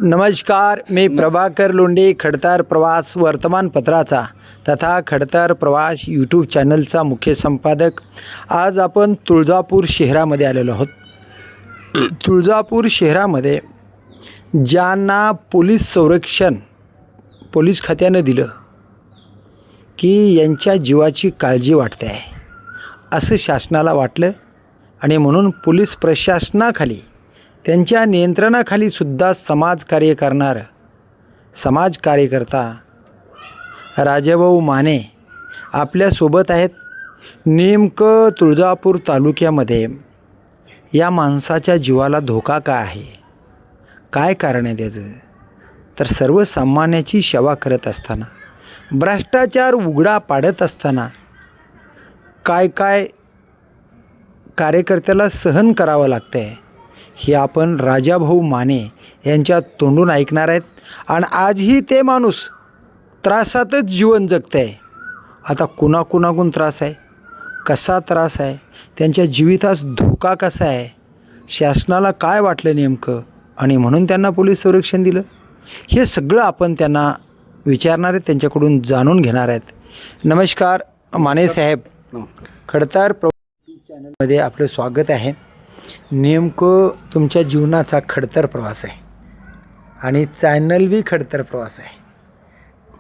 नमस्कार, मी प्रभाकर लोंढे, खडतर प्रवास वर्तमानपत्राचा तथा खडतर प्रवास यूट्यूब चॅनलचा मुख्य संपादक. आज आपण तुळजापूर शहरामध्ये आलेलो आहोत. तुळजापूर शहरामध्ये ज्यांना पोलीस संरक्षण पोलीस खात्यानं दिलं की यांच्या जीवाची काळजी वाटते आहे असं शासनाला वाटलं आणि म्हणून पोलीस प्रशासनाखाली त्यांच्या नियंत्रणाखाली सुद्धा समाजकार्य करणारं समाज कार्यकर्ता राजाभाऊ माने आपल्यासोबत आहेत. नेमकं तुळजापूर तालुक्यामध्ये या माणसाच्या जीवाला धोका काय आहे, काय कारण आहे त्याचं, तर सर्वसामान्याची सेवा करत असताना, भ्रष्टाचार उघडा पाडत असताना काय काय कार्यकर्त्याला सहन करावं लागतं आहे हे आपण राजाभाऊ माने यांच्या तोंडून ऐकणार आहेत. आणि आजही ते माणूस त्रासातच जीवन जगत आहे. आता कुणाकुणाकून त्रास आहे, कसा त्रास आहे, त्यांच्या जीवितास धोका कसा आहे, शासनाला काय वाटलं नेमकं आणि म्हणून त्यांना पोलीस संरक्षण दिलं, हे सगळं आपण त्यांना विचारणार आहेत, त्यांच्याकडून जाणून घेणार आहेत. नमस्कार माने साहेब, खडतर प्रवास चॅनलमध्ये आपलं स्वागत आहे. नेमकं तुमच्या जीवनाचा खडतर प्रवास आहे आणि चॅनल बी खडतर प्रवास आहे.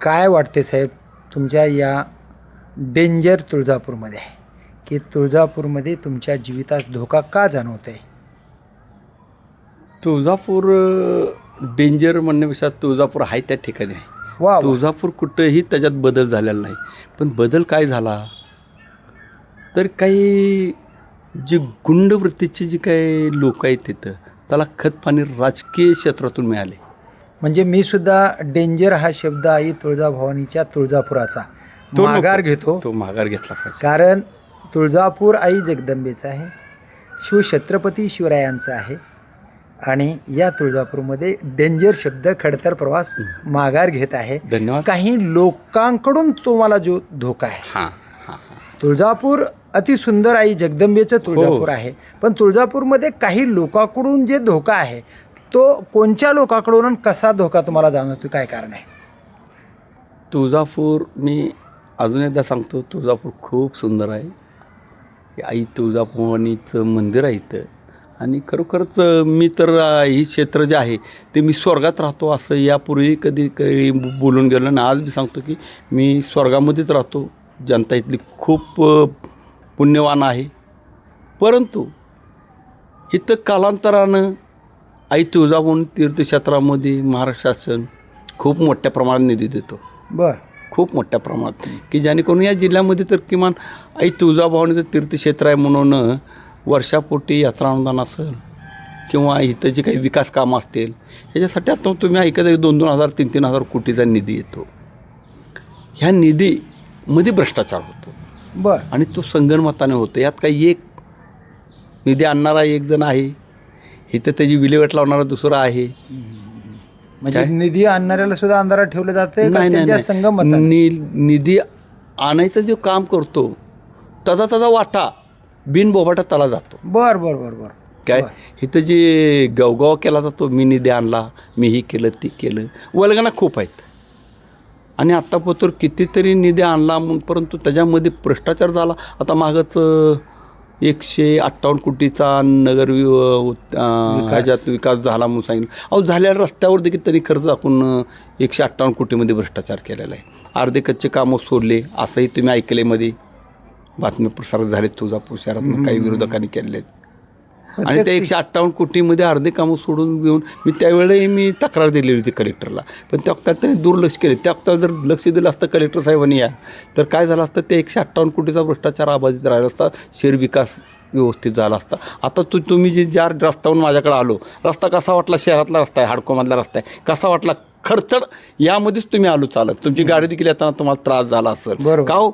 काय वाटते साहेब तुमच्या या डेंजर तुळजापूरमध्ये की तुळजापूरमध्ये तुमच्या जीवितास धोका का जाणवत आहे? तुळजापूर डेंजर म्हणण्यापेक्षा तुळजापूर आहे त्या ठिकाणी आहे. वा, तुळजापूर कुठंही त्याच्यात बदल झालेला नाही. पण बदल काय झाला तर काही जी गुंडवृत्तीची जी काही लोक आहेत तिथं त्याला खतपाणी राजकीय क्षेत्रातून मिळाले. म्हणजे मी सुद्धा डेंजर हा शब्द आई तुळजाभवानीच्या तुळजापुराचा माघार घेतो. तो माघार घेतला पाहिजे. कारण तुळजापूर आई जगदंबेचं आहे, शिवछत्रपती शिवरायांचं आहे आणि या तुळजापूरमध्ये डेंजर शब्द खडतर प्रवास माघार घेत आहे. धन्यवाद. काही लोकांकडून तुम्हाला जो धोका आहे, हां हां हां तुळजापूर अतिसुंदर आई जगदंबेचं तुळजापूर आहे, पण तुळजापूरमध्ये काही लोकांकडून जे धोका आहे तो कोणत्या लोकांकडून आणि कसा धोका तुम्हाला जाणवतो, काय कारण आहे? तुळजापूर मी अजून एकदा सांगतो, तुळजापूर खूप सुंदर आहे. आई तुळजाभवानीचं मंदिर आहे इथं आणि खरोखरच मी तर ही क्षेत्र जे आहे ते मी स्वर्गात राहतो असं यापूर्वी कधी बोलून गेलो ना. आज मी सांगतो की मी स्वर्गामध्येच राहतो. जनता इथली खूप पुण्यवान आहे. परंतु इथं कालांतरानं आई तुळजाभवानी तीर्थक्षेत्रामध्ये महाराष्ट्र शासन खूप मोठ्या प्रमाणात निधी देतो. खूप मोठ्या प्रमाणात, की जेणेकरून या जिल्ह्यामध्ये तर किमान आई तुळजाभवानीचं तीर्थक्षेत्र आहे म्हणून वर्षापोटी यात्रा अनुदान असेल किंवा इथं जे काही विकास कामं असतील ह्याच्यासाठी आता तुम्ही ऐकत 2,000 3,000 कोटीचा निधी येतो. ह्या निधीमध्ये भ्रष्टाचार होतो आणि तो संगनमताने होतो. यात काही एक निधी आणणारा एक जण आहे, इथं त्याची विल्हेवाट लावणारा दुसरा आहे. म्हणजे निधी आणणाऱ्याला सुद्धा अंधारात ठेवलं जातं? नाही, निधी आणायचं जे काम करतो त्याचा वाटा बिनबोबाटा त्याला जातो. बरं काय इथं जे गवगाव केला जातो, मी निधी आणला, मी ही केलं ती केलं, वल्गना खूप आहेत. आणि आत्तापोतर कितीतरी निधी आणला परंतु त्याच्यामध्ये भ्रष्टाचार झाला. आता मागच 158 कोटीचा नगर ह्याच्यात विकास झाला म्हणून सांगितलं. अहो, झालेल्या रस्त्यावर देखील त्यांनी खर्च दाखवून 158 कोटीमध्ये भ्रष्टाचार केलेला आहे. अर्धे कच्चे कामं सोडले असंही तुम्ही ऐकले, मध्ये बातमी प्रसारित झाले तुळजापूर शहरात काही विरोधकांनी केलेले आहेत. आणि त्या 158 कोटीमध्ये अर्धे कामं सोडून घेऊन मी त्यावेळेला मी तक्रार दिलेली होती कलेक्टरला, पण त्या वक्तात त्यांनी दुर्लक्ष केले. त्या वक्तात जर लक्ष दिलं असतं कलेक्टर साहेबांनी तर काय झालं असतं, ते 158 कोटीचा भ्रष्टाचार अबाधित राहिला असता, शहर विकास व्यवस्थित झाला असता. आता तुम्ही ज्या रस्त्यावरून माझ्याकडे आलो, रस्ता कसा वाटला? शहरातला रस्ता आहे, हाडकोमधला रस्ता आहे, कसा वाटला? खडचड यामध्येच तुम्ही आलो चालत, तुमची गाडी देखील येताना तुम्हाला त्रास झाला असेल. का हो?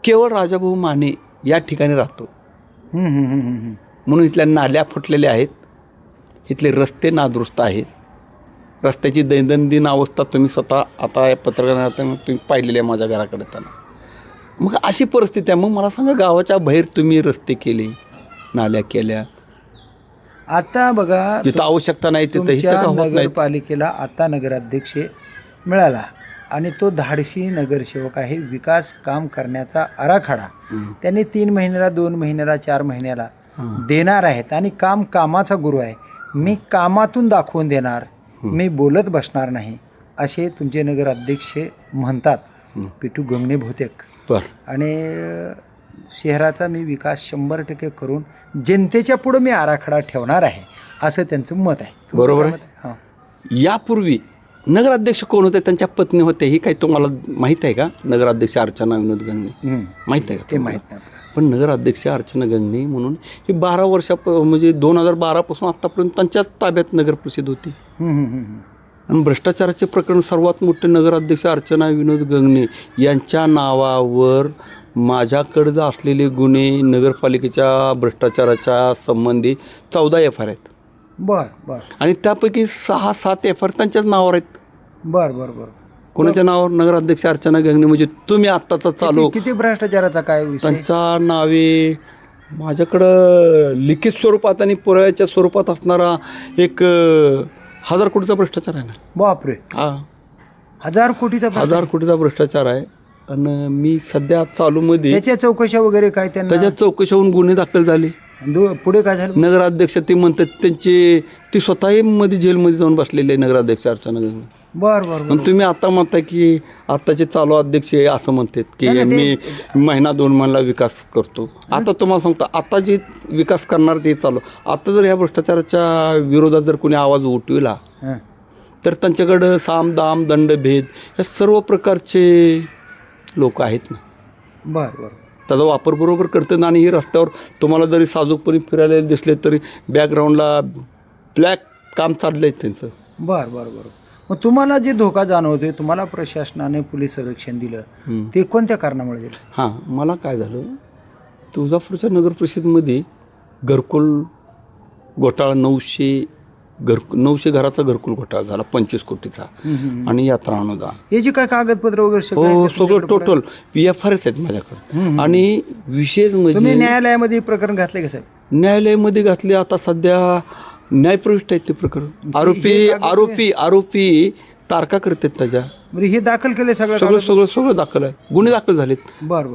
केवळ राजाभाऊ माने या ठिकाणी राहतो म्हणून इथल्या नाल्या फुटलेल्या आहेत, इथले रस्ते नादुरुस्त आहेत, रस्त्याची दैनंदिन अवस्था तुम्ही स्वतः आता या पत्रकारात तुम्ही पाहिलेली आहे माझ्या घराकडे येताना. मग अशी परिस्थिती आहे. मग मला सांगा, गावाच्या बाहेर तुम्ही रस्ते केले, नाल्या केल्या, आता बघा जिथं आवश्यकता नाही तिथं तुमच्या इथं का होत नाही. नगरपालिकेला आता नगराध्यक्ष मिळाला आणि तो धाडसी नगरसेवक आहे. विकास काम करण्याचा आराखडा त्यांनी 3 महिन्याला, 2 महिन्याला, 4 महिन्याला देणार आहेत आणि काम कामाचा गुरु आहे. मी कामातून दाखवून देणार, मी बोलत बसणार नाही, असे तुमचे नगराध्यक्ष म्हणतात. पिटू गंगणे बहुतेक. बरं. आणि शहराचा मी विकास 100% करून जनतेच्या पुढं मी आराखडा ठेवणार आहे, असं त्यांचं मत आहे. तुमचं बरोबर काय आहे. मत आहे? हां. यापूर्वी नगराध्यक्ष कोण होते, त्यांच्या पत्नी होते, ही काही तुम्हाला माहीत आहे का? नगराध्यक्ष अर्चना विनोद गंगणे माहीत आहे का? ते माहीत नाही. पण नगराध्यक्ष अर्चना गंगणे म्हणून ही 12 म्हणजे 2012 पासून आत्तापर्यंत त्यांच्याच ताब्यात नगर परिषद होती. आणि भ्रष्टाचाराचे प्रकरण सर्वात मोठे नगराध्यक्ष अर्चना विनोद गंगणे यांच्या नावावर माझ्याकडं असलेले गुन्हे नगरपालिकेच्या भ्रष्टाचाराच्या संबंधी 14 FIR आहेत. बर. आणि त्यापैकी 6-7 FIR त्यांच्याच नावावर आहेत. बर. कोणाच्या नावावर? नगराध्यक्ष अर्चना गंगणे. म्हणजे तुम्ही आत्ताचा चालू किती भ्रष्टाचाराचा काय विषय? त्यांच्या नावे माझ्याकडं लिखित स्वरूपात आणि पुराव्याच्या स्वरूपात असणारा एक 1000 कोटीचा भ्रष्टाचार आहे ना. बापरे. हा, 1000 कोटीचा 1000 कोटीचा भ्रष्टाचार आहे. आणि मी सध्या चालूमध्ये त्याच्या चौकशा वगैरे काय त्यांना? त्याच्या चौकशाहून गुन्हे दाखल झाले. पुढे काय झालं? नगराध्यक्ष ते म्हणतात त्यांचे ती स्वतःही मध्ये जेलमध्ये जाऊन बसलेले आहे नगराध्यक्ष अर्चना गंगणे. बर. पण तुम्ही आता म्हणता की आत्ताचे चालू अध्यक्ष हे असं म्हणतात की मी महिना 2 महिन्याला विकास करतो. आता तुम्हाला सांगतो, आता जे विकास करणार ते चालू. आता जर ह्या भ्रष्टाचाराच्या विरोधात जर कोणी आवाज उठविला तर त्यांच्याकडं साम दाम दंडभेद या सर्व प्रकारचे लोक आहेत ना. बर. त्याचा वापर बरोबर करतात. आणि ही रस्त्यावर तुम्हाला जरी साजूकपणे फिरायला दिसले तरी बॅकग्राऊंडला ब्लॅक काम चाललं आहे त्यांचं. बर. मग तुम्हाला जे धोका जाणवतोय, तुम्हाला प्रशासनाने पोलीस संरक्षण दिलं, ते कोणत्या कारणामुळे दिलं? हां, मला काय झालं, तुळजापूरच्या नगर परिषदेमध्ये घरकुल घोटाळा 900 घराचा घरकुल घोटाळा झाला 25 कोटीचा. आणि यात्रा अनुदान याची काय कागदपत्र वगैरे? हो, सगळं टोटल FIRs आहेत माझ्याकडे. आणि विशेष तुम्ही म्हणजे न्यायालयामध्ये प्रकरण घातले का साहेब? न्यायालयामध्ये घातले. आता सध्या न्यायप्रविष्ट आहेत ते प्रकरण. आरोपी तारखा करतात त्याच्या. हे दाखल केले सगळं दाखल आहे. गुन्हे दाखल झालेत. बर.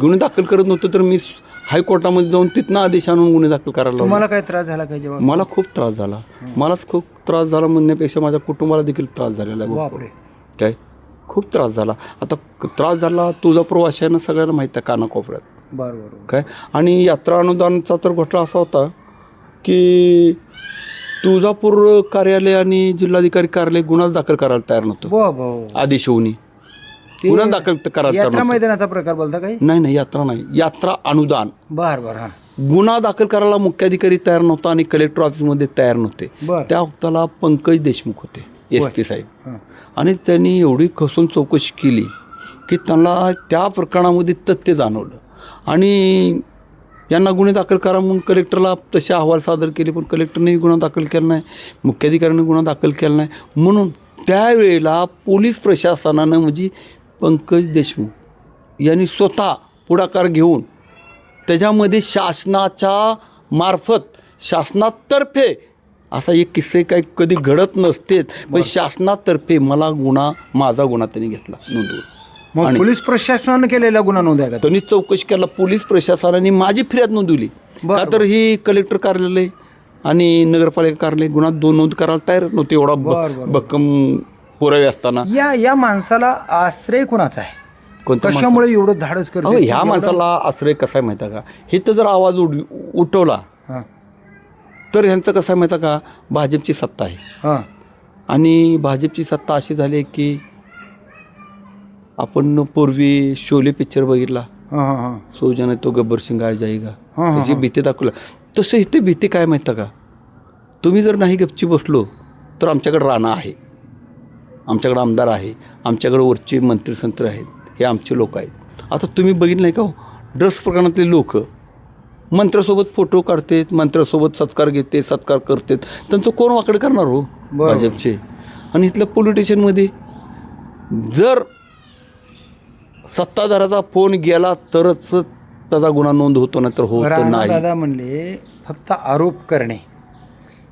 गुन्हे दाखल करत नव्हतं तर मी हायकोर्टामध्ये जाऊन तिथनं आदेश आणून गुन्हे दाखल करायला लावले. तुम्हाला काय त्रास झाला काय जेव्हा? मला खूप त्रास झाला. मलाच खूप त्रास झाला म्हणण्यापेक्षा माझ्या कुटुंबाला देखील त्रास झालेला आहे. बापरे. काय खूप त्रास झाला. आता त्रास झाला तुळजापूरवासियांना सगळ्यांना माहीत आहे कानाकोपऱ्यात. बरोबर. काय. आणि यात्रा अनुदानाचा तर घोटाळा असा होता की तुळजापूर कार्यालय आणि जिल्हाधिकारी कार्यालय गुन्हा दाखल करायला तयार नव्हतं. आदेश होऊन गुन्हा दाखल करायला तयार नव्हतं. मैदानाचा प्रकार बोलता काही? नाही, यात्रा नाही, यात्रा अनुदान. बर. गुन्हा दाखल करायला मुख्याधिकारी तयार नव्हता आणि कलेक्टर ऑफिसमध्ये तयार नव्हते. त्या वक्ताला पंकज देशमुख होते, SP साहेब. आणि त्यांनी एवढी कसून चौकशी केली की त्यांना त्या प्रकरणामध्ये तथ्य जाणवलं. आणि यांना गुन्हे दाखल करा म्हणून कलेक्टरला तसे अहवाल सादर केले, पण कलेक्टरनेही गुन्हा दाखल केला नाही, मुख्याधिकाऱ्याने गुन्हा दाखल केला नाही. म्हणून त्यावेळेला पोलीस प्रशासनानं म्हणजे पंकज देशमुख यांनी स्वतः पुढाकार घेऊन त्याच्यामध्ये शासनाच्या मार्फत शासनातर्फे असा एक किस्से काही कधी घडत नसतेच, पण शासनातर्फे माझा गुन्हा त्यांनी घेतला नोंदवून. मग पोलीस प्रशासनानं केलेला गुन्हा नोंदवायचा? त्यांनी चौकशी केला. पोलीस प्रशासनाने माझी फिर्याद नोंदवली. का तर ही कलेक्टर कार्यालय आणि नगरपालिका कार्यालय गुन्हा नोंद करायला तयार नव्हते एवढा भक्कम पुरावे असताना. या माणसाला आश्रय कोणाचा आहे? कशामुळे एवढं धाडस करतो? ह्या माणसाला आश्रय कसा आहे माहिती आहे का? हे तर जर आवाज उठवला तर ह्यांचं कसं आहे माहिती आहे का? भाजपची सत्ता आहे. आणि भाजपची सत्ता अशी झाली आहे की आपण पूर्वी शोले पिक्चर बघितला, सोजन तो गब्बर सिंग आ जाईगा, त्याची भीती दाखवला. तसं इथे भीती काय माहिती का? तुम्ही जर नाही गपची बसलो तर आमच्याकडे राणा आहे, आमच्याकडे आमदार आहे, आमच्याकडे वरचे मंत्री संत्री आहेत, हे आमचे लोक आहेत. आता तुम्ही बघितलं नाही का हो, ड्रग्स प्रकरणातले लोक मंत्र्यासोबत फोटो काढतात, मंत्र्यासोबत सत्कार घेते, सत्कार करतात, त्यांचं कोण वाकड करणार हो? भाजपचे. आणि इथल्या पोलिटिशियनमध्ये जर सत्ताधाराचा फोन गेला तरच त्याचा गुन्हा नोंद होतो, नाही तर होत नाही. दादा म्हणले फक्त आरोप करणे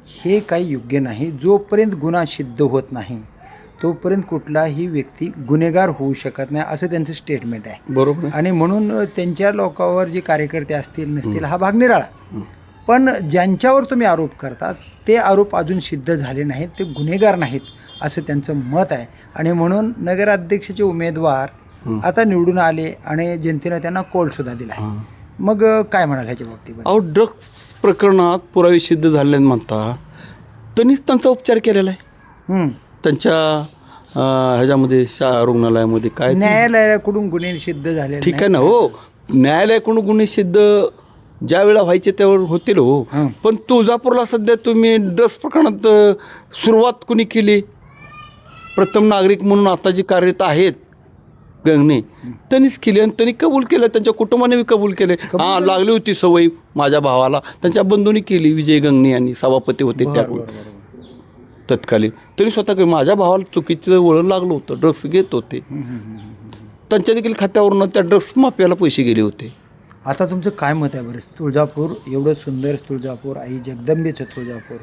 हे काही योग्य नाही. जोपर्यंत गुन्हा सिद्ध होत नाही तोपर्यंत कुठलाही व्यक्ती गुन्हेगार होऊ शकत नाही असं त्यांचं स्टेटमेंट आहे. बरोबर. आणि म्हणून त्यांच्या लोकांवर जे कार्यकर्ते असतील नसतील हा भाग निराळा. पण ज्यांच्यावर तुम्ही आरोप करता ते आरोप अजून सिद्ध झाले नाहीत, ते गुन्हेगार नाहीत असं त्यांचं मत आहे. आणि म्हणून नगराध्यक्षाचे उमेदवार आता निवडून आले आणि जनतेनं त्यांना कौलसुद्धा दिला आहे. मग काय म्हणाल ह्याच्या बाबतीत? अहो, ड्रग्स प्रकरणात पुरावे सिद्ध झाले म्हणता त्यांनीच त्यांचा उपचार केलेला आहे. त्यांच्या ह्याच्यामध्ये रुग्णालयामध्ये काय न्यायालयाकडून गुन्हे सिद्ध झाले ठीक आहे ना. हो, न्यायालयाकडून गुन्हे सिद्ध ज्या वेळा व्हायचे त्यावर होतील. हो, पण तुळजापूरला सध्या तुम्ही ड्रग्स प्रकरणात सुरुवात कुणी केली? प्रथम नागरिक म्हणून आता जे कार्यरत आहेत गंगणे त्यांनीच केली आणि त्यांनी कबूल केलं, त्यांच्या कुटुंबाने बी कबूल केले. हां, लागली होती सवय माझ्या भावाला, त्यांच्या बंधूंनी केली. विजय गंगणे यांनी सभापती होते त्यावेळी तत्कालीन. तरी स्वतः माझ्या भावाला चुकीचं वळण लागलं होतं, ड्रग्स घेत होते. त्यांच्या देखील खात्यावरून त्या ड्रग्स माफियाला पैसे गेले होते. आता तुमचं काय मत आहे बरं? तुळजापूर एवढं सुंदर तुळजापूर, आई जगदंबेचं तुळजापूर,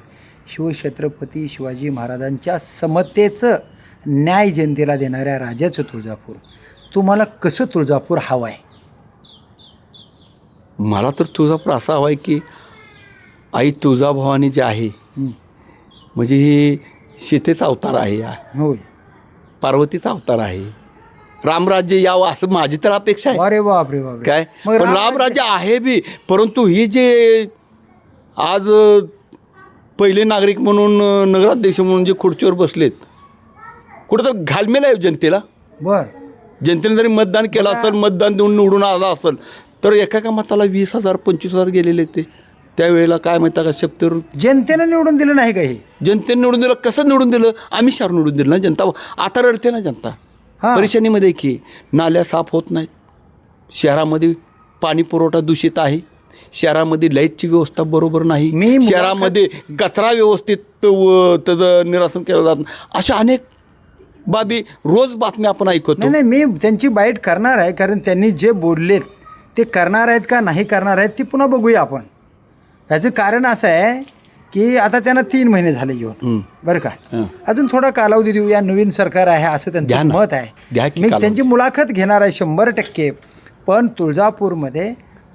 शिवछत्रपती शिवाजी महाराजांच्या समतेचं न्याय जनतेला देणाऱ्या राजाचं तुळजापूर, तुम्हाला कसं तुळजापूर हवं आहे? मला तर तुळजापूर असा हवा आहे की आई तुळजाभवानी जे आहे म्हणजे ही सीतेचा अवतार आहे, होय, पार्वतीचा अवतार आहे. रामराज्य यावं असं माझी तर अपेक्षा आहे. अरे बापरे बाप काय, पण रामराज्य आहे बी, परंतु ही जे आज पहिले नागरिक म्हणून नगराध्यक्ष म्हणून जे खुर्चीवर बसलेत, कुठं तर घालमेल आहे जनतेला. बर, जनतेने जरी मतदान केलं असेल, मतदान देऊन निवडून आला असेल, तर एका मताला 20,000 25,000 गेलेले ते. त्यावेळेला काय म्हणता का शब्दवर जनतेनं निवडून दिलं नाही का? हे जनतेने निवडून दिलं. कसं निवडून दिलं? आम्ही शार निवडून दिलं ना. जनता आता रडते ना जनता परेशानीमध्ये की नाल्या साफ होत नाहीत, शहरामध्ये पाणी पुरवठा दूषित आहे, शहरामध्ये लाईटची व्यवस्था बरोबर नाही, शहरामध्ये कचरा व्यवस्थित त्याचं निरासन केलं जात नाही. अशा अनेक बाबी रोज बातम्या आपण ऐकतो. नाही, मी त्यांची बाईट करणार आहे, कारण त्यांनी जे बोललेत ते करणार आहेत का नाही करणार आहेत ती पुन्हा बघूया आपण. याचं कारण असं आहे की आता त्यांना 3 महिने झाले येऊन, बरं का, अजून थोडा कालावधी देऊया, नवीन सरकार आहे असं त्यांचं मत आहे. मी त्यांची मुलाखत घेणार आहे 100%. पण तुळजापूरमध्ये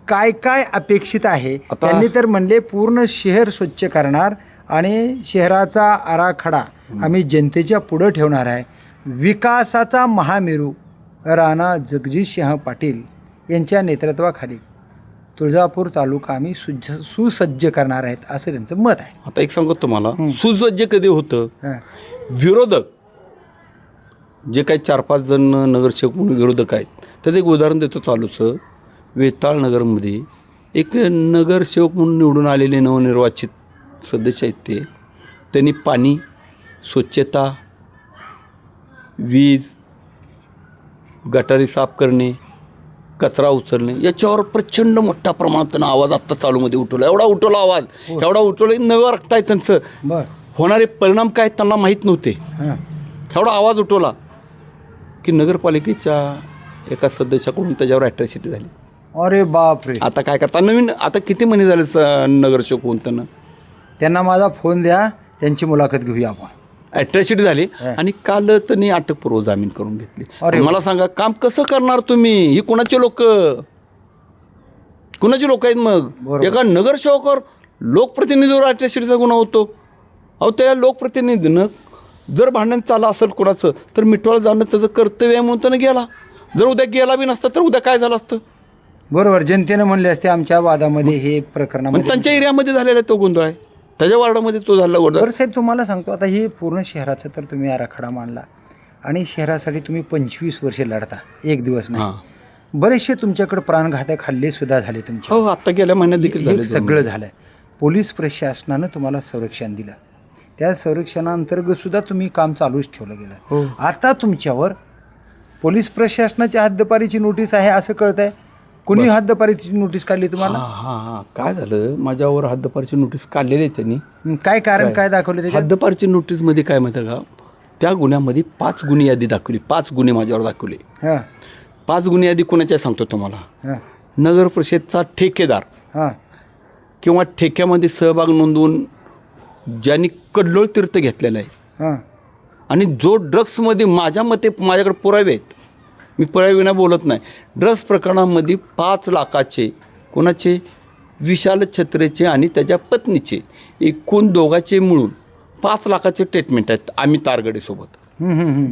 काय काय अपेक्षित आहे? त्यांनी तर म्हणले पूर्ण शहर स्वच्छ करणार आणि शहराचा आराखडा आम्ही जनतेच्या पुढं ठेवणार आहे. विकासाचा महामेरू राणा जगजितसिंह पाटील यांच्या नेतृत्वाखाली तुळजापूर तालुका आम्ही सुसज्ज करणार आहेत असं त्यांचं मत आहे. आता एक सांगतो तुम्हाला, सुसज्ज कधी होतं? विरोधक जे काही 4-5 जण नगरसेवक म्हणून विरोधक आहेत, त्याचं एक उदाहरण देतो चालूचं. वेताळ नगरमध्ये एक नगरसेवक म्हणून निवडून आलेले नवनिर्वाचित सदस्य आहेत ते. त्यांनी पाणी, स्वच्छता, वीज, गटारी साफ करणे, कचरा उचलणे याच्यावर प्रचंड मोठ्या प्रमाणात त्यांना आवाज आत्ता चालूमध्ये उठवला. एवढा उठवला आवाज, एवढा उठवला, नवं रक्त आहे त्यांचं, होणारे परिणाम काय त्यांना माहीत नव्हते. एवढा आवाज उठवला की नगरपालिकेच्या एका सदस्याकडून त्याच्यावर ॲट्रॅसिटी झाली. अरे बापरे. आता काय करता? नवीन आता किती महिने झाले नगरसेवक होऊन त्यांना माझा फोन द्या, त्यांची मुलाखत घेऊया आपण. ॲट्रॅसिटी झाली आणि काल त्यांनी अटकपूर्व जामीन करून घेतली. मला सांगा, काम कसं करणार तुम्ही? ही कोणाचे लोक आहेत? मग एका नगरसेवकावर लोकप्रतिनिधीवर ॲट्रॅसिटीचा गुन्हा होतो. अहो, त्या लोकप्रतिनिधीनं जर भांडण चाललं असेल कोणाचं तर मिटवायला जाणं त्याचं कर्तव्य आहे म्हणून त्यानं गेला. जर उद्या गेला बी नसता तर उद्या काय झालं असतं? बरोबर, जनतेनं म्हणले असते आमच्या वादामध्ये हे प्रकरण त्यांच्या एरियामध्ये झालेला तो गोंधळ आहे, त्याच्या वार्डामध्ये तो झाला गोंधळ. बरं साहेब, तुम्हाला सांगतो, आता हे पूर्ण शहराचं तर तुम्ही आराखडा मांडला आणि शहरासाठी तुम्ही 25 वर्षे लढता, एक दिवस नाही. बरेचसे तुमच्याकडे प्राणघातक हल्ले सुद्धा झाले तुमचे. हो, आता गेल्या महिन्यात देखील सगळं झालं. पोलीस प्रशासनानं तुम्हाला संरक्षण दिलं, त्या संरक्षणाअंतर्गत सुद्धा तुम्ही काम चालूच ठेवलं गेलं. आता तुमच्यावर पोलीस प्रशासनाच्या हद्दपारीची नोटीस आहे असं कळत आहे. कोणी हद्दपारीची नोटीस काढली तुम्हाला? काय झालं, माझ्यावर हद्दपारीची नोटीस काढलेली आहे त्यांनी. काय कारण काय दाखवले त्याच्यात? हद्दपारीची नोटीसमध्ये काय माहिती का, त्या गुन्ह्यामध्ये 5 गुन्हे यादी दाखवली. 5 गुन्हे माझ्यावर दाखवले. 5 गुन्हे यादी कोणाच्या सांगतो तुम्हाला. नगर परिषदचा ठेकेदार किंवा ठेक्यामध्ये सहभाग नोंदवून ज्यांनी कल्लोळ तीर्थ घेतलेलं आहे हां आणि जो ड्रग्समध्ये माझ्या मते माझ्याकडे पुरावे आहेत, मी पुरावे बोलत नाही, ड्रग्स प्रकरणामध्ये 5 लाखाचे कोणाचे विशाल छत्रेचे आणि त्याच्या पत्नीचे एकूण दोघाचे मिळून 5 लाखाचे ट्रीटमेंट आहेत आम्ही तारगडेसोबत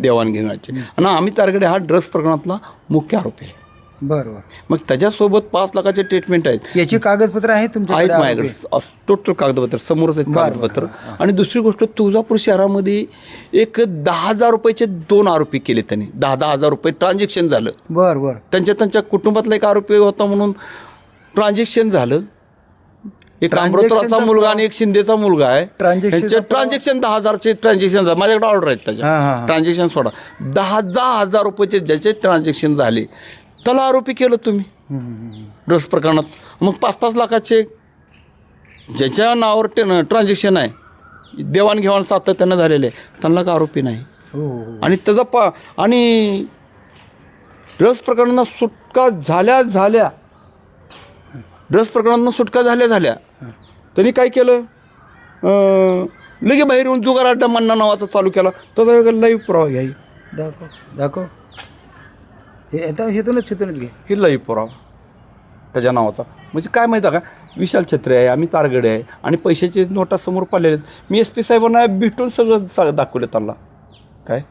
देवाणघेवाणीचे. आणि आम्ही तारगडे हा ड्रग्स प्रकरणातला मुख्य आरोपी आहे. बरोबर. मग त्याच्यासोबत 5 लाखाचे ट्रीटमेंट आहेत. याची कागदपत्र आहेत आहेत तुमच्याकडे? माझ्याकडे टोटल कागदपत्र समोरच आहेत कागदपत्र. आणि दुसरी गोष्ट, तुळजापूर शहरामध्ये एक 10,000 रुपयाचे 2 आरोपी केले त्यांनी. 10,000 रुपये ट्रान्झॅक्शन झालं. बरं बरं. त्यांच्या कुटुंबातला एक आरोपी होता म्हणून ट्रान्झॅक्शन झालं. एक अमृतराचा मुलगा आणि एक शिंदेचा मुलगा आहे. ट्रान्झॅक्शन 10,000चे ट्रान्झॅक्शन झालं. माझ्याकडे ऑर्डर आहेत त्याच्या. ट्रान्झॅक्शन सोडा, 10,000 रुपयाचे ज्याचे ट्रान्झॅक्शन झाले त्याला आरोपी केलं तुम्ही ड्रग्स प्रकरणात. मग 5-5 लाखाचे ज्याच्या नावावर ट्रान्झॅक्शन आहे, देवाणघेवाण सातत्यानं झालेले आहे, त्यांना का आरोपी नाही? आणि त्याचा आणि ड्रग्स प्रकरणांना सुटका झाल्या त्यांनी काय केलं, लगे बाहेर येऊन जुगार अड्डा मन्ना नावाचा चालू केला. त्याचा लाईव्ह पुरावा घ्याई. दाखव. हेतूनच घे. हे लाईव्ह पुरावा त्याच्या नावाचा. म्हणजे काय माहिती आहे का, विशाल छत्रे आहे, आम्ही तारगडे आहे आणि पैशाचे नोटा समोर पडलेले आहेत. मी SP साहेबांना भेटून सगळं दाखवलं त्यांना. काय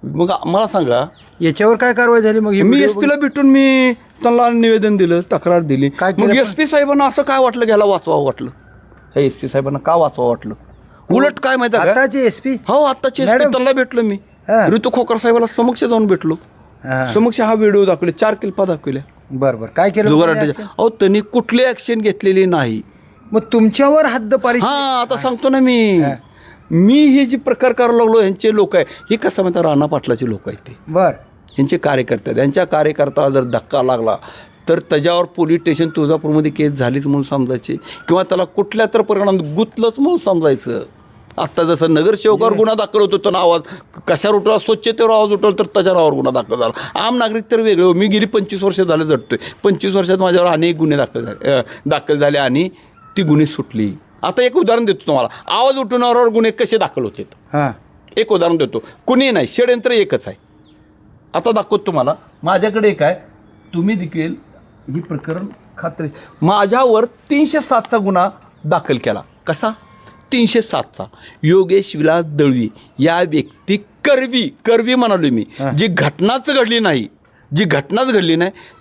मग मला सांगा, याच्यावर काय कारवाई झाली? मग मी SP ला भेटून मी त्यांना निवेदन दिलं, तक्रार दिली. मग SP साहेबांना असं काय वाटलं, घ्यायला वाचवावं वाटलं? हे SP साहेबांना का वाचवावं वाटलं? उलट काय माहिती आहे का, आताचे SP? हो आत्ताचे SP त्यांना भेटलो मी. ऋतू खोकर साहेबाला समक्ष जाऊन भेटलो. समक्ष हा व्हिडिओ दाखवले, 4 किल्पा दाखवले. बरं. काय केलं जुगाराड्याच्या? अहो त्यांनी कुठली ऍक्शन घेतलेली नाही. मग तुमच्यावर हद्दपारी? हां, आता सांगतो ना मी हे जे प्रकार करायला लागलो, यांचे लोक आहे, हे कसं म्हणतात, राणा पाटलाचे लोक आहेत ते. बरं. यांचे कार्यकर्ते, त्यांच्या कार्यकर्त्याला जर धक्का लागला तर त्याच्यावर पोलीस स्टेशन तुळजापूरमध्ये केस झालीच म्हणून समजायचे, किंवा त्याला कुठल्या तर प्रकरणात गुंतलंच म्हणून समजायचं. आत्ता जसं नगरसेवकावर गुन्हा दाखल होतो, तो आवाज कशावर उठला, स्वच्छतेवर आवाज उठवला तर त्याच्यावर गुन्हा दाखल झाला. आम नागरिक तर वेगळे हो. मी गेली 25 वर्ष झालं जटतोय. 25 वर्षात माझ्यावर अनेक गुन्हे दाखल झाले आणि ती गुन्हे सुटली. आता एक उदाहरण देतो तुम्हाला, आवाज उठवण्यावर गुन्हे कसे दाखल होते. एक उदाहरण देतो, कुणी नाही, षडयंत्र एकच आहे. आता दाखवतो तुम्हाला. माझ्याकडे एक आहे, तुम्ही देखील ही प्रकरण खात्री. माझ्यावर 307चा गुन्हा दाखल केला. कसा? 307चा. योगेश विलास दळवी या व्यक्ती करवी म्हणालो मी. जी घटनाच घडली नाही,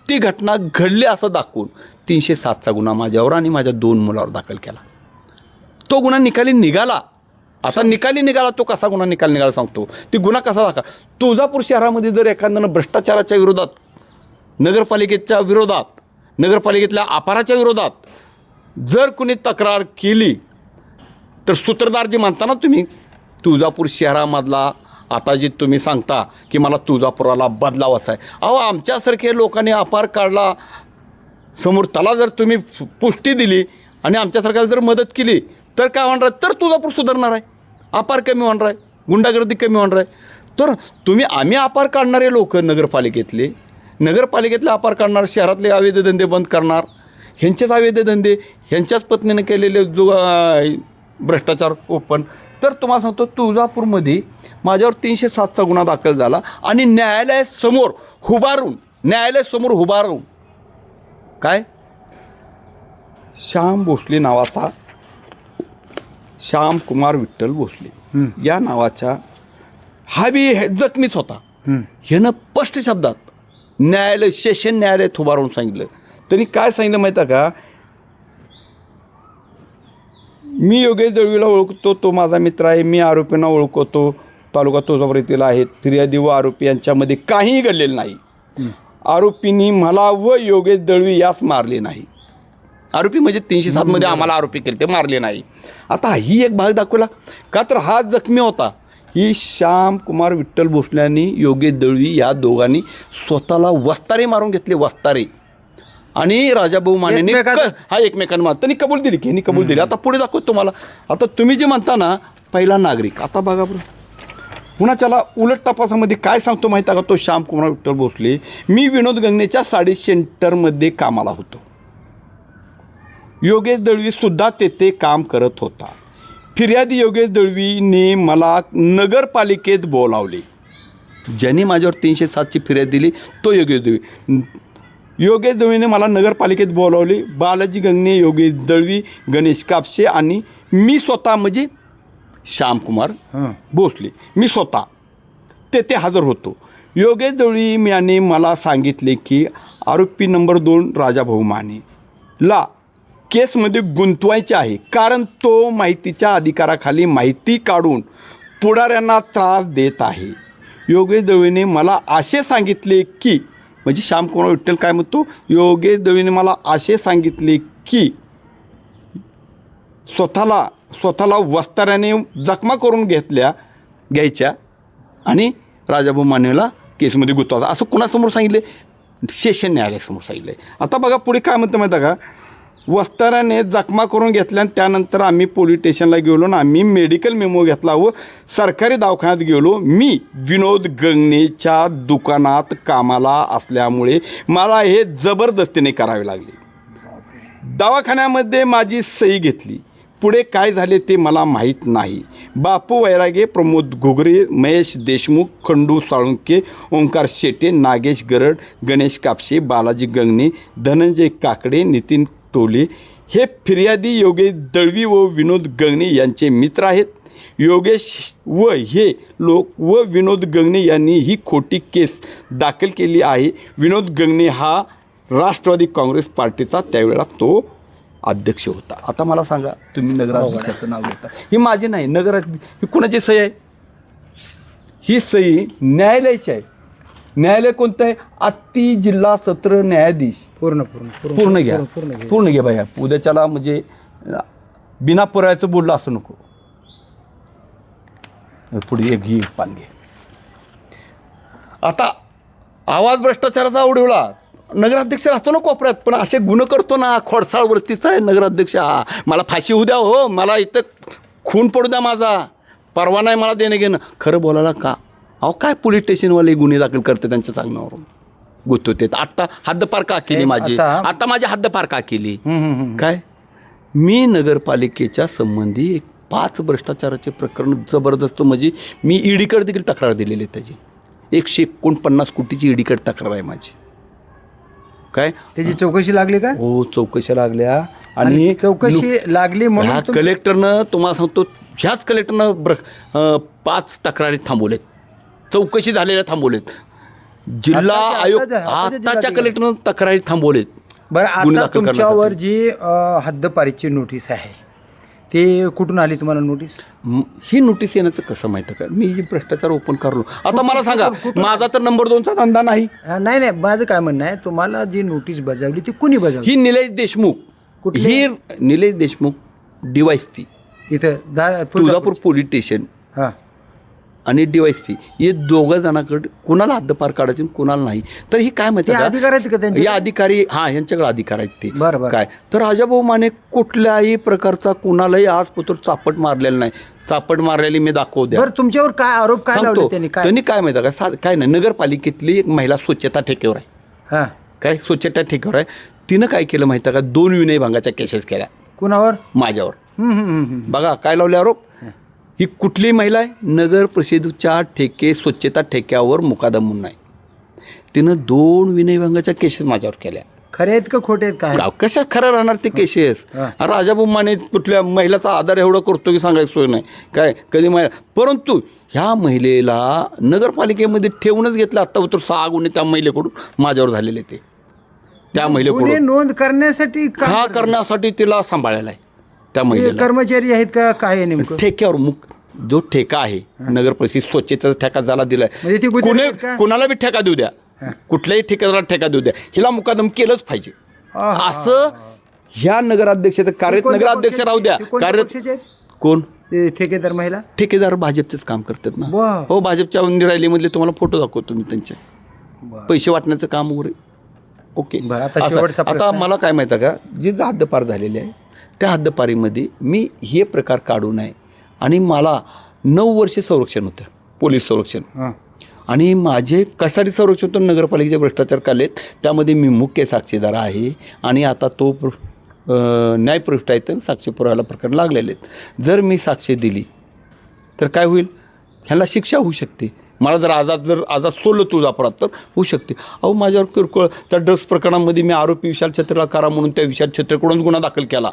ती घटना घडली असं दाखवून 307चा गुन्हा माझ्यावर आणि माझ्या 2 मुलावर दाखल केला. तो गुन्हा निकाली निघाला. आता निकाली निघाला, तो कसा गुन्हा निकाल निघाला सांगतो. ती गुन्हा कसा दाखला, तुळजापूर शहरामध्ये जर एखाद्यानं भ्रष्टाचाराच्या विरोधात, नगरपालिकेच्या विरोधात, नगरपालिकेतल्या अपराच्या विरोधात जर कुणी तक्रार केली तर सूत्रधार जे म्हणता ना तुम्ही, तुळजापूर शहरामधला आता जे तुम्ही सांगता की मला तुळजापुराला बदलावाचा आहे, अहो आमच्यासारखे लोकांनी अपार काढला समोर, त्याला जर तुम्ही पुष्टी दिली आणि आमच्यासारख्याला जर मदत केली तर काय होणार आहे, तर तुळजापूर सुधारणार आहे, अपार कमी होणार आहे, गुंडागर्दी कमी होणार आहे. तर आम्ही अपार काढणारे लोक, नगरपालिकेतले अपार काढणार, शहरातले अवैध धंदे बंद करणार, ह्यांचेच अवैध धंदे, ह्यांच्याच पत्नीने केलेले जो भ्रष्टाचार ओपन. तर तुम्हाला सांगतो, तुळजापूरमध्ये माझ्यावर 307चा गुन्हा दाखल झाला आणि न्यायालयासमोर उभारून काय, श्याम भोसले नावाचा, श्याम कुमार विठ्ठल भोसले या नावाच्या, हा बी जखमीच होता. ह्यानं स्पष्ट शब्दात सेशन न्यायालयात उभारून सांगितलं. त्यांनी काय सांगितलं माहिती आहे का, मी योगेश दळवीला ओळखतो, तो माझा मित्र आहे, मी आरोपींना ओळखतो, तालुका तुळजापूर येथील आहेत, फिर्यादी व आरोपी यांच्यामध्ये काहीही घडलेलं नाही. आरोपींनी मला व योगेश दळवी यास मारले नाही. आरोपी म्हणजे 307मध्ये आम्हाला आरोपी केले, ते मारले नाही. आता ही एक भाग दाखवला का, तर हा जखमी होता. ही श्याम कुमार विठ्ठल भोसल्यांनी, योगेश दळवी या दोघांनी स्वतःला वस्तारे मारून घेतले, वस्तारे. आणि राजाभाऊ मानेने एकमेकांना त्यांनी कबूल दिली की कबूल दिली. आता पुढे दाखवतो तुम्हाला. आता तुम्ही जे म्हणता ना पहिला नागरिक, आता बघा बरं कुणाच्याला उलट तपासामध्ये काय सांगतो माहिती आहे का, तो श्याम कुमार विठ्ठल भोसले, मी विनोद गंगनेच्या साडी सेंटरमध्ये कामाला होतो, योगेश दळवी सुद्धा तेथे काम करत होता. फिर्यादी योगेश दळवीने मला नगरपालिकेत बोलावले. ज्यांनी माझ्यावर 307ची फिर्याद दिली तो योगेश दळवी. योगेश दळवीने मला नगरपालिकेत बोलावले. बालाजी गंगणे, योगेश दळवी, गणेश कापसे आणि मी स्वतः म्हणजे श्यामकुमार भोसले, मी स्वतः तेथे हजर होतो. योगेश दळवी याने मला सांगितले की आरोपी नंबर 2 राजाभाऊ माने ला केसमध्ये गुंतवायचे आहे, कारण तो माहितीच्या अधिकाराखाली माहिती काढून पुढाऱ्यांना त्रास देत आहे. योगेश दळवीने मला असे सांगितले की, म्हणजे श्यामकुमार विठ्ठल काय म्हणतो, योगेश दळवीने मला असे सांगितले की स्वतःला वस्ताऱ्याने जखमा करून घ्यायच्या आणि राजाभाऊ मानेला केसमध्ये गुंतवायचा, असं कुणासमोर सांगितले? सेशन न्यायालयासमोर सांगितलं. आता बघा पुढे काय म्हणतं माहिती आहे का, वस्ताऱ्याने जखमा करून घेतल्या आणि त्यानंतर आम्ही पोलीस स्टेशनला गेलो आणि आम्ही मेडिकल मेमो घेतला व सरकारी दवाखान्यात गेलो. मी विनोद गंगणेच्या दुकानात कामाला असल्यामुळे मला हे जबरदस्तीने करावे लागले. दवाखान्यामध्ये माझी सही घेतली. पुढे काय झाले ते मला माहीत नाही. बापू वैरागे, प्रमोद घुगरे, महेश देशमुख, खंडू साळुंके, ओंकार शेटे, नागेश गरड, गणेश कापसे, बालाजी गंगणे, धनंजय काकडे, नितीन टोले हे फिर्यादी योगेश दळवी व विनोद गंगणे यांचे मित्र आहेत. योगेश व हे लोक व विनोद गंगणे यांनी ही खोटी केस दाखल केली आहे. विनोद गंगणे हा राष्ट्रवादी काँग्रेस पार्टीचा त्यावेळेला तो अध्यक्ष होता. आता मला सांगा, तुम्ही नगराध्यक्षाचं नाव घेता, ही माझी नाही, ही कुणाची सही आहे? ही सही न्यायालयाची आहे. न्यायालय कोणतं आहे? आत्ती जिल्हा सत्र न्यायाधीश. पूर्ण घ्या बाया, उद्याच्याला म्हणजे बिना पुराव्याचं बोललं असं नको. पुढे एक घी पान घे. आता आवाज भ्रष्टाचाराचा उडवला, नगराध्यक्ष राहतो ना कोपऱ्यात, पण असे गुन्हे करतो ना, खोडसाळ वृत्तीचा आहे नगराध्यक्ष. हा मला फाशी होऊ द्या, हो मला इथं खून पडू द्या, माझा परवा नाही मला देणं घेणं. खरं बोलायला का? अहो काय पोलीस स्टेशनवाले गुन्हे दाखल करते त्यांच्या चांगल्यावरून गुंतवते. आत्ता हद्दपार का केली माझी? आता माझी हद्दपार का केली? काय मी नगरपालिकेच्या संबंधी 5 भ्रष्टाचाराचे प्रकरण जबरदस्त, म्हणजे मी ईडीकडे देखील तक्रार दिलेली आहे. त्याची 149 कोटीची ईडीकडे तक्रार आहे माझी. काय त्याची चौकशी लागली का? हो, चौकशी लागल्या. आणि चौकशी लागली म्हणून ह्या कलेक्टरनं, तुम्हाला सांगतो, ह्याच कलेक्टरनं 5 तक्रारी थांबवलेत, चौकशी झालेल्या थांबवलेत. जिल्हा आयोग आताच्या कलेक्टरनं तक्रारी थांबवलेत. बरं, आता तुमच्यावर जी हद्दपारीची नोटीस आहे ते कुठून आली तुम्हाला नोटीस? ही नोटीस येण्याचं कसं माहिती का, मी ही भ्रष्टाचार ओपन करलो. आता मला सांगा, माझा तर नंबर 2चा धंदा नाही. नाही, माझं काय म्हणणं आहे, तुम्हाला जी नोटीस बजावली ती कुणी बजावली? ही निलेश देशमुख, ही निलेश देशमुख DYSP इथं तुळजापूर पोलीस स्टेशन आणि DYSP हे दोघं जणांकडे कुणाला हद्दपार काढायचे कुणाला नाही. तर ही काय माहिती अधिकार आहेत का त्यांचे? या अधिकारी, हां, यांच्याकडे अधिकार आहेत ते. बरं. काय तर राजाभाऊ माने कुठल्याही प्रकारचा कुणालाही आजपत्र चापट मारलेला नाही. चापट मारलेली मी दाखवू द्या. बरं, तुमच्यावर काय आरोप काय लावले त्यांनी? त्यांनी काय माहिती का, काय नाही, नगरपालिकेतली एक महिला स्वच्छता ठेक्यावर आहे. काय स्वच्छता ठेक्यावर आहे, तिनं काय केलं माहिती का, 2 विनयभंगाच्या केसेस केल्या. कुणावर? माझ्यावर. बघा काय लावले आरोप. ही कुठली महिला आहे? नगर परिषदेच्या स्वच्छता ठेक्यावर मुकादम म्हणून आहे. तिनं 2 विनयभंगाच्या केसेस माझ्यावर केल्या. खरे आहेत का खोटे आहेत? काय कशा खरं राहणार ते केसेस? राजाभाऊ माने कुठल्या महिलाचा आधार एवढा करतो की सांगायचं सोय नाही. काय कधी महिला, परंतु ह्या महिलेला नगरपालिकेमध्ये ठेवूनच घेतलं. आता तर 6 गुन्हे त्या महिलेकडून माझ्यावर झालेले. ते त्या महिलेकडून नोंद करण्यासाठी तिला सांभाळायला आहे. त्या महिलेला कर्मचारी आहेत का काय नेमकं? ठेक्यावर जो ठेका आहे, नगर परिषद स्वच्छतेचा ठेका ज्याला दिलाय, म्हणजे कुणाला बी ठेका देऊ द्या, कुठल्याही ठेकेदाराला ठेका देऊ द्या, हिला मुकादम केलंच पाहिजे असं ह्या नगराध्यक्षाचं कार्य. नगराध्यक्ष राहू द्या कार्य. कोण ठेकेदार? महिला ठेकेदार भाजपचेच काम करतात ना. हो, भाजपच्या निरालीमधले तुम्हाला फोटो दाखवतो मी त्यांचे. पैसे वाटण्याचं काम वगैरे. ओके. आता मला काय माहिती का, जी हद्दपार झालेली आहे त्या हद्दपारीमध्ये मी हे प्रकार काढू नये. आणि मला 9 वर्षे संरक्षण होतं, पोलीस संरक्षण. आणि माझे कसाडी संरक्षण नगरपालिकेचे भ्रष्टाचार काढलेत, त्यामध्ये मी मुख्य साक्षीदार आहे. आणि आता तो न्यायप्रविष्ट आहेत आणि साक्षी पुराव्याला प्रकरण लागलेले आहेत. जर मी साक्ष दिली तर काय होईल, ह्याला शिक्षा होऊ शकते. मला जर आजाद सोडलं तुळजापुरात तर होऊ शकते. अहो माझ्यावर किरकोळ त्या ड्रग्स प्रकरणामध्ये मी आरोपी विशाल छत्रीला करा म्हणून त्या विशाल छत्रीकडून गुन्हा दाखल केला.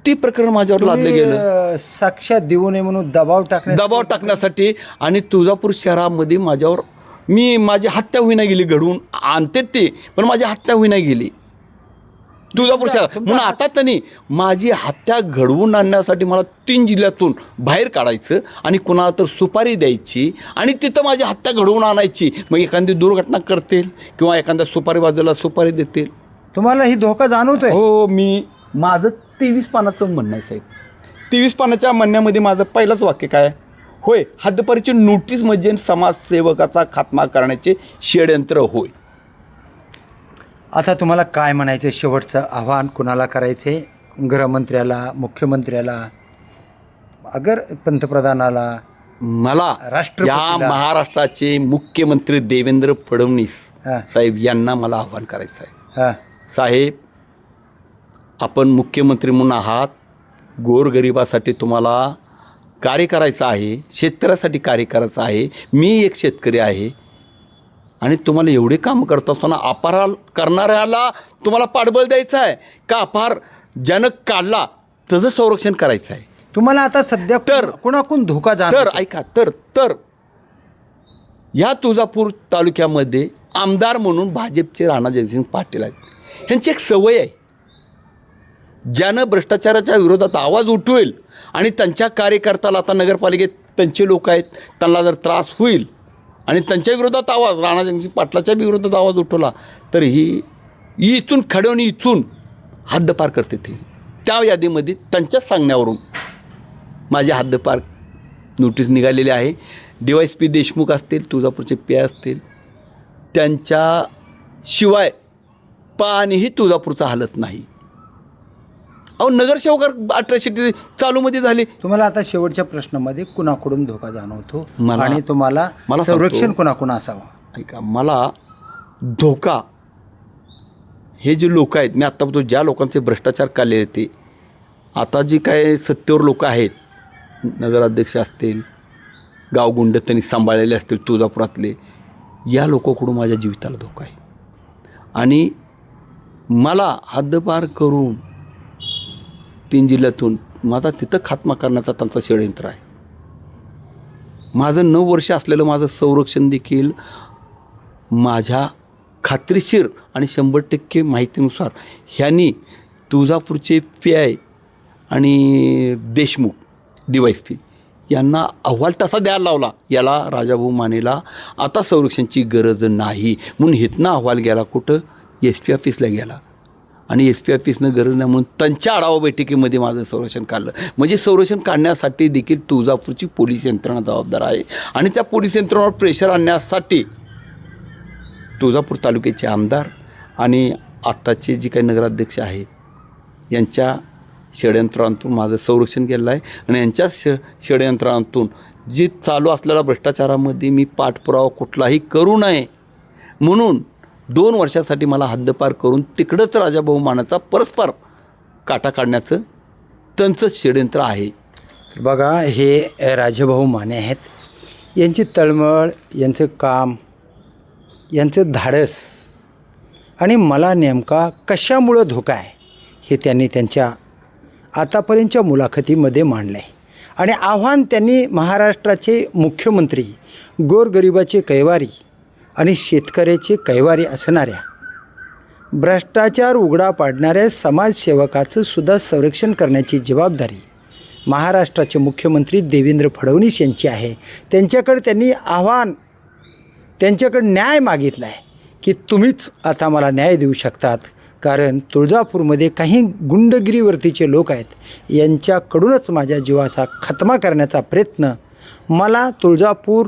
ती प्रकरण माझ्यावर लादलं गेलं साक्षात देऊ नये म्हणून दबाव टाकण्यासाठी. आणि तुळजापूर शहरामध्ये माझ्यावर माझी हत्या होईना गेली, घडवून आणते ते, पण माझी हत्या होईना गेली तुळजापूर शहरात. म्हणून आता त्यांनी माझी हत्या घडवून आणण्यासाठी मला 3 जिल्ह्यातून बाहेर काढायचं आणि कुणाला तर सुपारी द्यायची आणि तिथं माझी हत्या घडवून आणायची. मग एखादी दुर्घटना करतील किंवा एखाद्या सुपारी बाजूला सुपारी देतील. तुम्हाला ही धोका जाणवतोय? हो, माझं 23 पानाचं म्हणणं आहे साहेब. 23 पानाच्या म्हणण्यामध्ये माझं पहिलंच वाक्य काय, होय हद्दपारीची नोटीस म्हणजे समाजसेवकाचा खात्मा करण्याचे षडयंत्र होय. आता तुम्हाला काय म्हणायचं, शेवटचं आव्हान कुणाला करायचे? गृहमंत्र्याला, मुख्यमंत्र्याला, अगर पंतप्रधानाला, मला या महाराष्ट्राचे मुख्यमंत्री देवेंद्र फडणवीस साहेब यांना मला आव्हान करायचं आहे. साहेब, आपण मुख्यमंत्री म्हणून आहात, गोरगरिबासाठी तुम्हाला कार्य करायचं आहे, शेतकऱ्यासाठी कार्य करायचं आहे. मी एक शेतकरी आहे आणि तुम्हाला एवढे कामं करत असताना अपार करणाऱ्याला तुम्हाला पाठबळ द्यायचं आहे का अपार ज्यानं काढला त्याचं संरक्षण करायचं आहे? तुम्हाला आता सध्या तर कुणाकून धोका तर ऐका, तर या तुळजापूर तालुक्यामध्ये आमदार म्हणून भाजपचे राणा जयसिंग पाटील आहेत. ह्यांची एक सवय आहे, ज्यानं भ्रष्टाचाराच्या विरोधात आवाज उठवेल आणि त्यांच्या कार्यकर्त्याला, आता नगरपालिकेत त्यांचे लोक आहेत, त्यांना जर त्रास होईल आणि त्यांच्या विरोधात आवाज, राणा जयसिंग पाटलाच्या विरोधात आवाज उठवला तर ही इथून खडवून इथून हद्दपार करते. ते त्या यादीमध्ये त्यांच्याच सांगण्यावरून माझी हद्दपार नोटीस निघालेली आहे. DYSP देशमुख असतील, तुळजापूरचे PI असतील, त्यांच्याशिवाय पाणीही तुळजापूरचा हलत नाही. अहो नगरसेवक अट्रॅसिटी चालूमध्ये झाली. तुम्हाला आता शेवटच्या प्रश्नामध्ये कुणाकडून धोका जाणवतो आणि तुम्हाला मला संरक्षण कुणाकडून असावं? ऐका, मला धोका हे जे लोक आहेत, मी आत्ता ज्या लोकांचे भ्रष्टाचार काढलेले ते आता जी काय सत्तेवर लोक आहेत, नगराध्यक्ष असतील, गावगुंड त्यांनी सांभाळलेले असतील तुळजापुरातले, या लोकांकडून माझ्या जीविताला धोका आहे. आणि मला हद्दपार करून 3 जिल्ह्यातून माझा तिथं खात्मा करण्याचा त्यांचा षडयंत्र आहे. माझं 9 वर्ष असलेलं माझं संरक्षण देखील माझ्या खात्रीशीर आणि 100% माहितीनुसार ह्यांनी तुळजापूरचे PI आणि देशमुख DYSP यांना अहवाल तसा द्यायला लावला, याला राजाभाऊ मानेला आता संरक्षणाची गरज नाही म्हणून इथनं अहवाल गेला कुठं, SP ऑफिसला गेला. आणि SP ऑफिसनं गरज नाही म्हणून त्यांच्या आढावा बैठकीमध्ये माझं संरक्षण काढलं. म्हणजे संरक्षण काढण्यासाठी देखील तुळजापूरची पोलीस यंत्रणा जबाबदार आहे. आणि त्या पोलीस यंत्रणावर प्रेशर आणण्यासाठी तुळजापूर तालुक्याचे आमदार आणि आत्ताचे जे काही नगराध्यक्ष आहेत यांच्या षडयंत्रांतून माझं संरक्षण केलं आहे. आणि यांच्या षडयंत्रांतून जी चालू असलेल्या भ्रष्टाचारामध्ये मी पाठपुरावा कुठलाही करू नये म्हणून 2 वर्षासाठी मला हद्दपार करून तिकडंच राजाभाऊ मानाचा परस्पर काटा काढण्याचं त्यांचं षडयंत्र आहे. बघा, हे राजाभाऊ माने आहेत. यांची तळमळ, यांचं काम, यांचं धाडस आणि मला नेमका कशामुळं धोका आहे हे त्यांनी त्यांच्या आतापर्यंतच्या मुलाखतीमध्ये मांडलं आहे. आणि आव्हान त्यांनी महाराष्ट्राचे मुख्यमंत्री, गोरगरिबाचे कैवारी आणि शेतकऱ्याचे कैवारी असणाऱ्या, भ्रष्टाचार उघडा पाडणाऱ्या समाजसेवकाचं सुद्धा संरक्षण करण्याची जबाबदारी महाराष्ट्राचे मुख्यमंत्री देवेंद्र फडणवीस यांची आहे. त्यांच्याकडे त्यांनी त्यांच्याकडे न्याय मागितला आहे की तुम्हीच आता मला न्याय देऊ शकतात, कारण तुळजापूरमध्ये काही गुंडगिरीवरतीचे लोक आहेत, यांच्याकडूनच माझ्या जीवाचा खात्मा करण्याचा प्रयत्न मला तुळजापूर,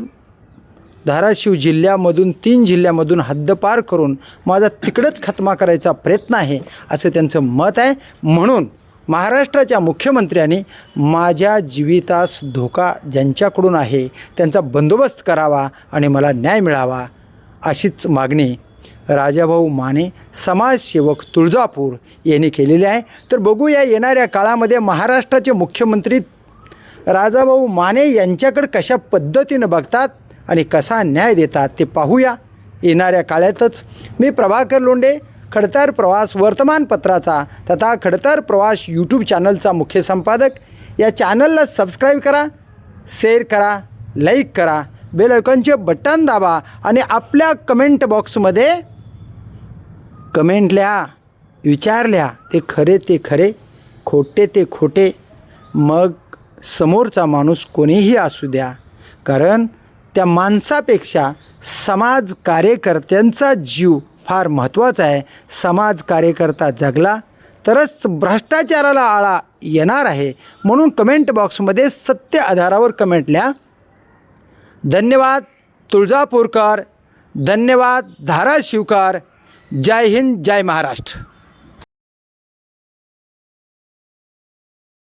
धाराशिव जिल्ह्यामधून 3 जिल्ह्यामधून हद्दपार करून माझा तिकडंच खात्मा करायचा प्रयत्न आहे असं त्यांचं मत आहे. म्हणून महाराष्ट्राच्या मुख्यमंत्र्यांनी माझ्या जीवितास धोका ज्यांच्याकडून आहे त्यांचा बंदोबस्त करावा आणि मला न्याय मिळावा अशीच मागणी राजाभाऊ माने समाजसेवक तुळजापूर यांनी केलेले आहे. तर बघूया येणाऱ्या काळामध्ये महाराष्ट्राचे मुख्यमंत्री राजाभाऊ माने यांच्याकडे कशा पद्धतीनं बघतात आणि कसा न्याय देतात ते पाहूया येणाऱ्या काळातच. मी प्रभाकर लोंढे, खडतर प्रवास वर्तमानपत्राचा तथा खडतर प्रवास यूट्यूब चॅनलचा मुख्य संपादक. या चॅनलला सबस्क्राईब करा, शेअर करा, लाईक करा, बेल आयकॉनचे बटन दाबा आणि आपल्या कमेंट बॉक्समध्ये कमेंट लिहा, विचार लिहा. ते खरे ते खरे, खोटे ते खोटे. मग समोरचा माणूस कोणीही असू द्या, कारण त्या माणसापेक्षा समाज कार्यकर्त्यांचा जीव फार महत्त्वाचा आहे. समाज कार्यकर्ता जगला तरच भ्रष्टाचाराला आळा येणार आहे. म्हणून कमेंट बॉक्समध्ये सत्य आधारावर कमेंट लिहा. धन्यवाद तुळजापूरकर, धन्यवाद धाराशिवकर. जय हिंद, जय महाराष्ट्र.